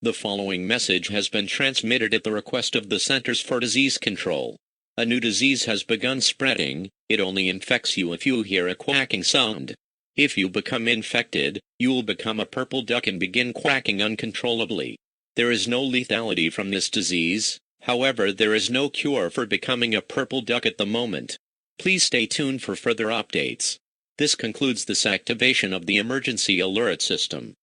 The following message has been transmitted at the request of the Centers for Disease Control. A new disease has begun spreading. It only infects you if you hear a quacking sound. If you become infected, you will become a purple duck and begin quacking uncontrollably. There is no lethality from this disease. However, there is no cure for becoming a purple duck at the moment. Please stay tuned for further updates. This concludes this activation of the emergency alert system.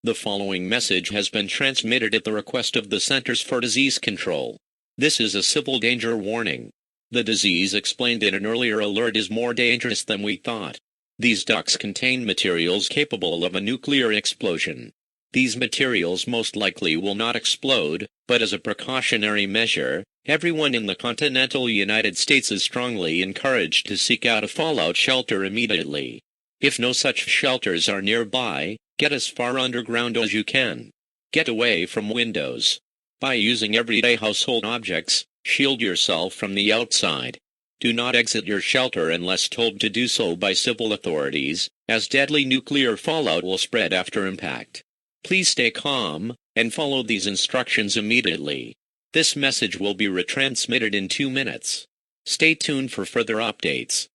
The following message has been transmitted at the request of the Centers for Disease Control. This is a civil danger warning. The disease explained in an earlier alert is more dangerous than we thought. These ducts contain materials capable of a nuclear explosion. These materials most likely will not explode, but as a precautionary measure, everyone in the continental United States is strongly encouraged to seek out a fallout shelter immediately. If no such shelters are nearby, get as far underground as you can. Get away from windows. By using everyday household objects, shield yourself from the outside. Do not exit your shelter unless told to do so by civil authorities, as deadly nuclear fallout will spread after impact. Please stay calm, and follow these instructions immediately. This message will be retransmitted in 2 minutes. Stay tuned for further updates.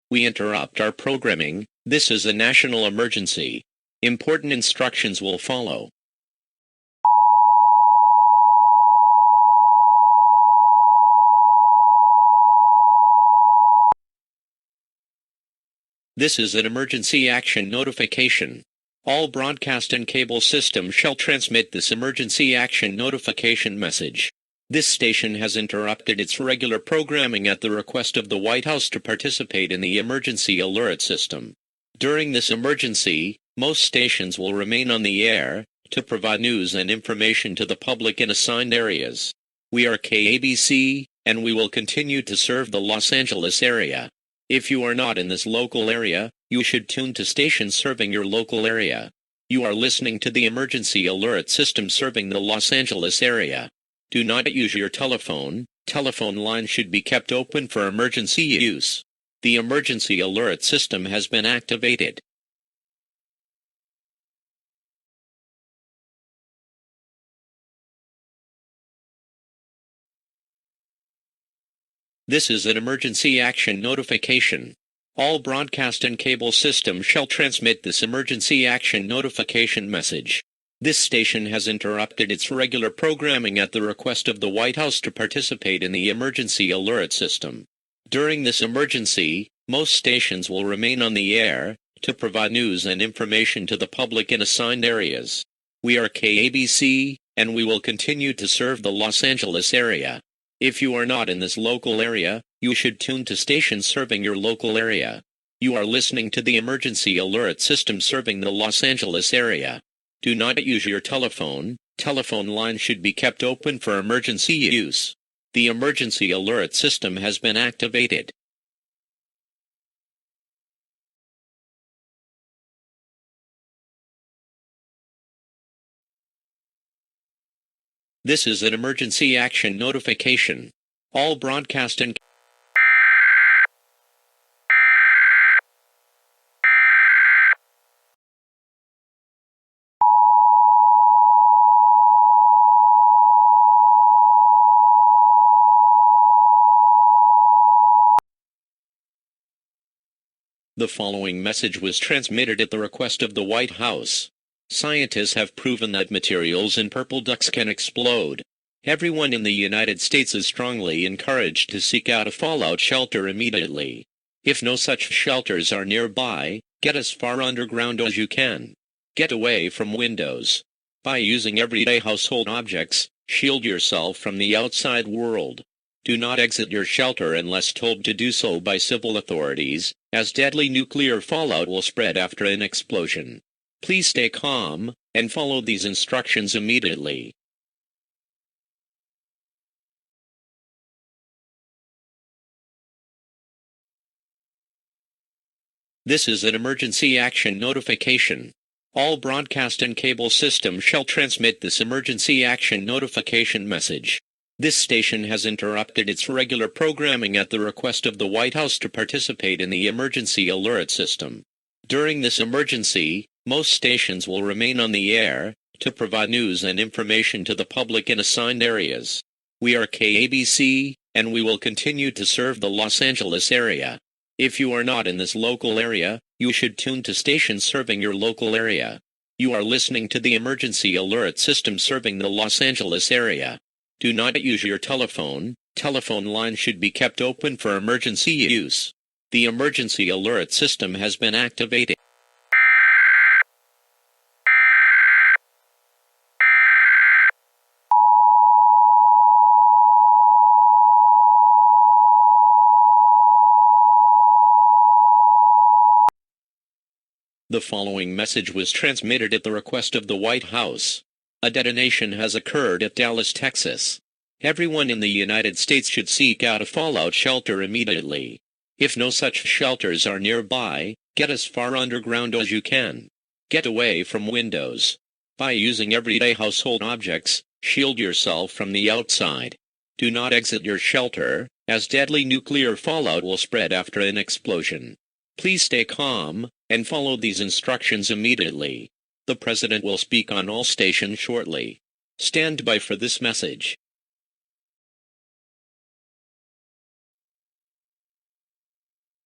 We interrupt our programming. This is a national emergency. Important instructions will follow. This is an emergency action notification. All broadcast and cable systems shall transmit this emergency action notification message. This station has interrupted its regular programming at the request of the White House to participate in the emergency alert system. During this emergency, most stations will remain on the air to provide news and information to the public in assigned areas. We are KABC, and we will continue to serve the Los Angeles area. If you are not in this local area, you should tune to stations serving your local area. You are listening to the emergency alert system serving the Los Angeles area. Do not use your telephone. Telephone lines should be kept open for emergency use. The emergency alert system has been activated. This is an emergency action notification. All broadcast and cable systems shall transmit this emergency action notification message. This station has interrupted its regular programming at the request of the White House to participate in the emergency alert system. During this emergency, most stations will remain on the air to provide news and information to the public in assigned areas. We are KABC, and we will continue to serve the Los Angeles area. If you are not in this local area, you should tune to stations serving your local area. You are listening to the emergency alert system serving the Los Angeles area. Do not use your telephone. Telephone lines should be kept open for emergency use. The emergency alert system has been activated. This is an emergency action notification. All broadcast and The following message was transmitted at the request of the White House. Scientists have proven that materials in purple ducks can explode. Everyone in the United States is strongly encouraged to seek out a fallout shelter immediately. If no such shelters are nearby, Get as far underground as you can. Get away from windows. By using everyday household objects, shield yourself from the outside world. Do not exit your shelter unless told to do so by civil authorities, as deadly nuclear fallout will spread after an explosion. Please stay calm, and follow these instructions immediately. This is an emergency action notification. All broadcast and cable systems shall transmit this emergency action notification message. This station has interrupted its regular programming at the request of the White House to participate in the emergency alert system. During this emergency, most stations will remain on the air to provide news and information to the public in assigned areas. We are KABC, and we will continue to serve the Los Angeles area. If you are not in this local area, you should tune to stations serving your local area. You are listening to the emergency alert system serving the Los Angeles area. Do not use your telephone. Telephone lines should be kept open for emergency use. The emergency alert system has been activated. The following message was transmitted at the request of the White House. A detonation has occurred at Dallas, Texas. Everyone in the United States should seek out a fallout shelter immediately. If no such shelters are nearby, get as far underground as you can. Get away from windows. By using everyday household objects, shield yourself from the outside. Do not exit your shelter, as deadly nuclear fallout will spread after an explosion. Please stay calm, and follow these instructions immediately. The President will speak on all stations shortly. Stand by for this message.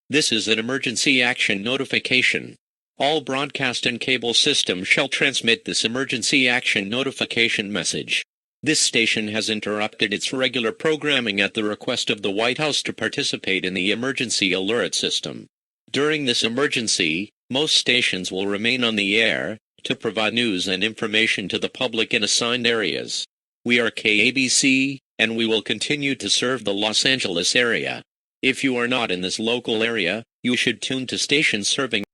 This is an emergency action notification. All broadcast and cable systems shall transmit this emergency action notification message. This station has interrupted its regular programming at the request of the White House to participate in the emergency alert system. During this emergency, most stations will remain on the air to provide news and information to the public in assigned areas. We are KABC, and we will continue to serve the Los Angeles area. If you are not in this local area, you should tune to stations serving.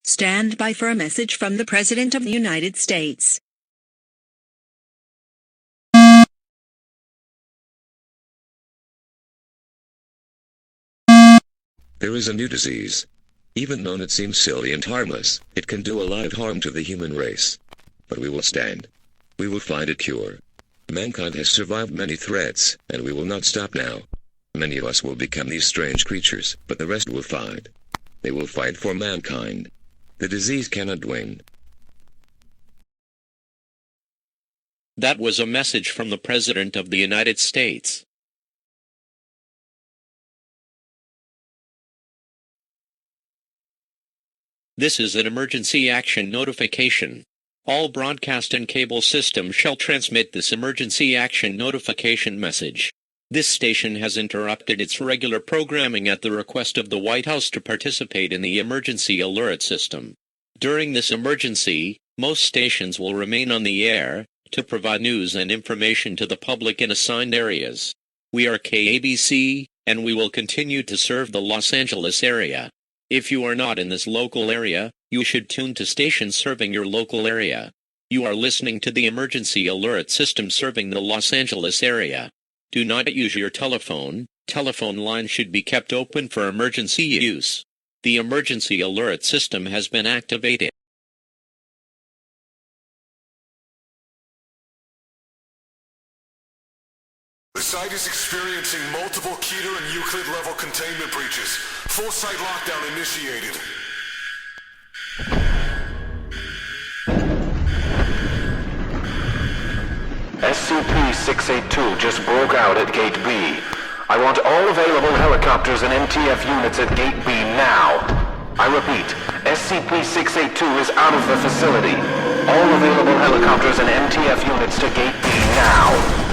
Stand by for a message from the President of the United States. There is a new disease. Even though it seems silly and harmless, it can do a lot of harm to the human race. But we will stand. We will find a cure. Mankind has survived many threats, and we will not stop now. Many of us will become these strange creatures, but the rest will fight. They will fight for mankind. The disease cannot win. That was a message from the President of the United States. This is an emergency action notification. All broadcast and cable systems shall transmit this emergency action notification message. This station has interrupted its regular programming at the request of the White House to participate in the emergency alert system. During this emergency, most stations will remain on the air to provide news and information to the public in assigned areas. We are KABC, and we will continue to serve the Los Angeles area. If you are not in this local area, you should tune to stations serving your local area. You are listening to the emergency alert system serving the Los Angeles area. Do not use your telephone. Telephone lines should be kept open for emergency use. The emergency alert system has been activated. The site is experiencing multiple Keter and Euclid level containment breaches. Full site lockdown initiated. SCP-682 just broke out at Gate B. I want all available helicopters and MTF units at Gate B now. I repeat, SCP-682 is out of the facility. All available helicopters and MTF units to Gate B now.